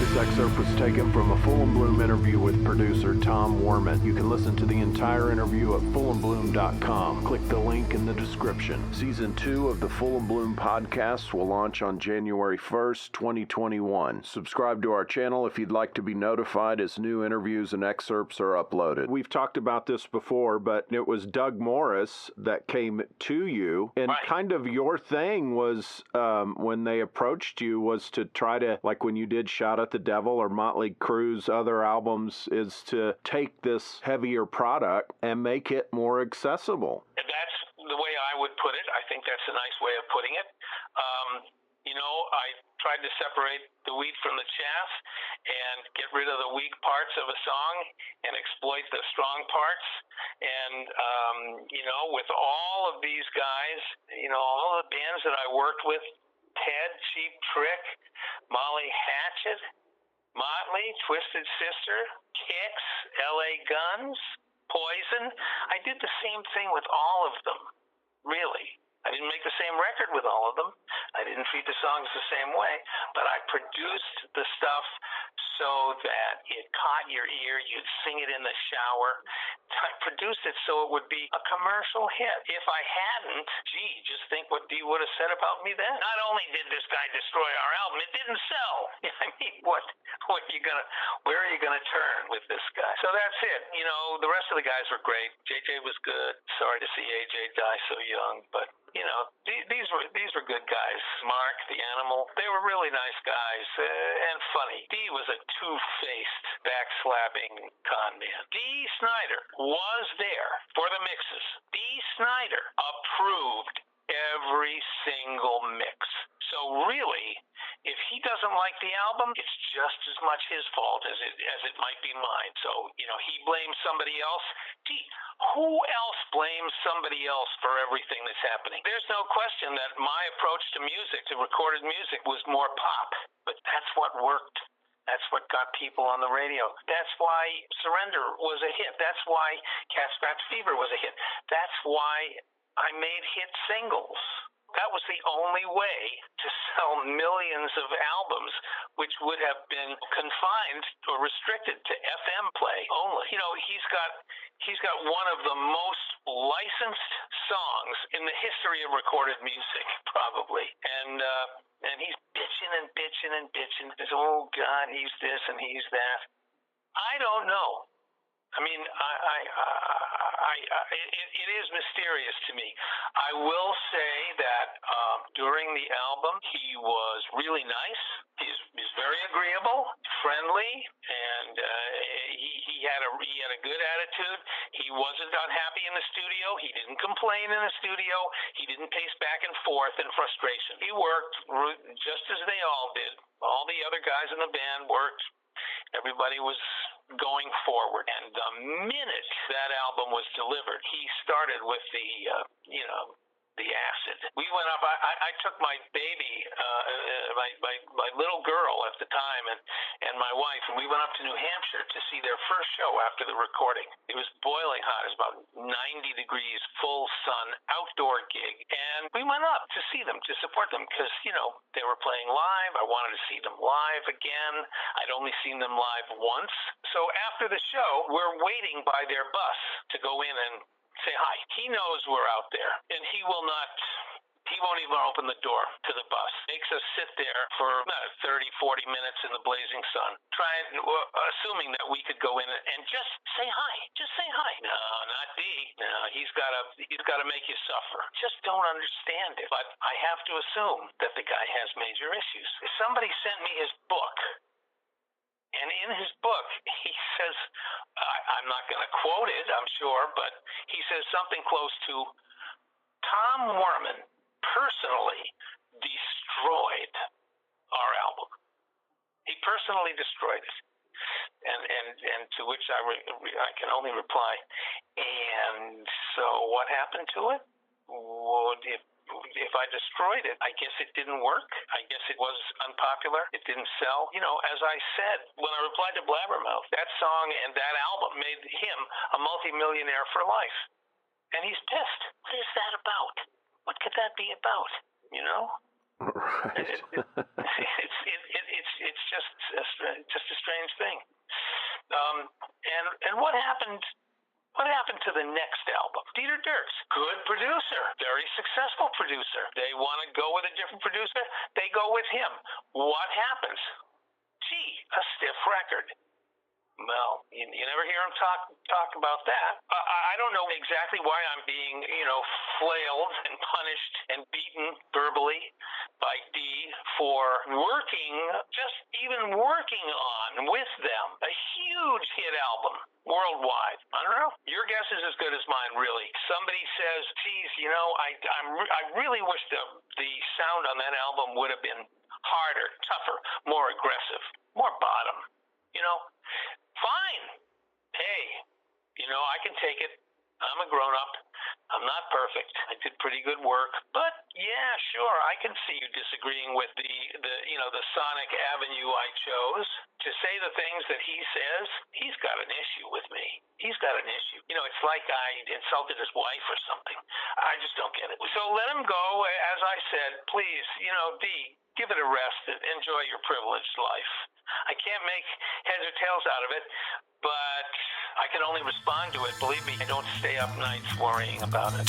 This excerpt was taken from a Full and Bloom interview with producer Tom Werman. You can listen to the entire interview at fullandbloom.com. Click the link in the description. Season 2 of the Full and Bloom podcast will launch on January 1st, 2021. Subscribe to our channel if you'd like to be notified as new interviews and excerpts are uploaded. We've talked about this before, but it was Doug Morris that came to you, and kind of your thing was when they approached you was to try to, like when you did Shout at the Devil or Motley Crue's other albums, is to take this heavier product and make it more accessible. That's the way I would put it. I think that's a nice way of putting it. I tried to separate the wheat from the chaff and get rid of the weak parts of a song and exploit the strong parts. And, with all of these guys, all the bands that I worked with, Ted, Cheap Trick, Molly Hatchet, Motley, Twisted Sister, Kix, LA Guns, Poison. I did the same thing with all of them, really. I didn't make the same record with all of them. I didn't treat the songs the same way, but I produced the stuff so that it caught your ear. You'd sing it in the shower. I produced it so it would be a commercial hit. If I hadn't, just think what Dee would have said about me then. Not only did this guy destroy our album, it didn't sell. I mean, where are you gonna turn with this guy? So that's it. The rest of the guys were great. JJ was good. Sorry to see AJ die so young, but these were good guys. Mark, the Animal, they were really nice guys and funny. Dee was a two-faced, backslapping con man. Dee Snider was there for the mixes. Dee Snider approved every single mix. So really, if he doesn't like the album, it's just as much his fault as it might be mine. So, he blames somebody else. Gee, who else blames somebody else for everything that's happening? There's no question that my approach to music, to recorded music, was more pop. But that's what worked. That's what got people on the radio. That's why Surrender was a hit. That's why Cat Scratch Fever was a hit. That's why I made hit singles. That was the only way to sell millions of albums, which would have been confined or restricted to FM play only. He's got one of the most licensed songs in the history of recorded music, probably. And he's bitching and bitching and bitching. He's, oh God, he's this and he's that. I don't know. I mean, it is mysterious to me. I will say that during the album, he was really nice. He's very agreeable, friendly, and he had a good attitude. He wasn't unhappy in the studio. He didn't complain in the studio. He didn't pace back and forth in frustration. He worked just as they all did. All the other guys in the band worked. Everybody was going forward. And the minute that album was delivered, he started with the acid. We went up, I took my baby, my little girl at the time, and my wife, and we went up to New Hampshire to see their first show after the recording. It was boiling hot. It was about 90 degrees, full sun, outdoor gig. And we went up to see them, to support them, because, they were playing live. I wanted to see them live again. I'd only seen them live once. So after the show, we're waiting by their bus to go in and say hi. He knows we're out there, and he won't even open the door to the bus. Makes us sit there for 30, 40 minutes in the blazing sun, assuming that we could go in and just say hi. Just say hi. No, not Dee. No, he's got to make you suffer. Just don't understand it. But I have to assume that the guy has major issues. Somebody sent me his book. And in his book, he says, I'm not going to quote it, I'm sure, but he says something close to, Tom Werman personally destroyed our album. He personally destroyed it. And to which I can only reply, and so what happened to it? Well, if I destroyed it, I guess it didn't work. I guess it was unpopular. It didn't sell. As I said, when I replied to Blabbermouth, that song and that album made him a multimillionaire for life. And he's pissed. What is that about? What could that be about? Right. It's just thing. And what happened? What happened to the next album? Dieter Dierks, good producer, very successful producer. They want to go with a different producer. They go with him. What happens? Gee, a stiff record. Well, you never hear him talk about that. I don't know exactly why I'm being, flailed and punished and beaten verbally by Dee for just even working on with them a huge hit album worldwide. I don't know. Your guess is as good as mine, really. Somebody says, geez, I really wish the sound on that album would have been harder, tougher, more aggressive, more bottom. Fine. Hey, I can take it. I'm a grown-up. I'm not perfect. I did pretty good work. But, yeah, sure, I can see you disagreeing with the sonic avenue I chose. To say the things that he says, he's got an issue with me. He's got an issue. It's like I insulted his wife or something. I just don't get it. So let him go. As I said, please, Dee, give it a rest and enjoy your privileged life. I can't make heads or tails out of it, but I can only respond to it. Believe me, I don't stay up nights worrying about it.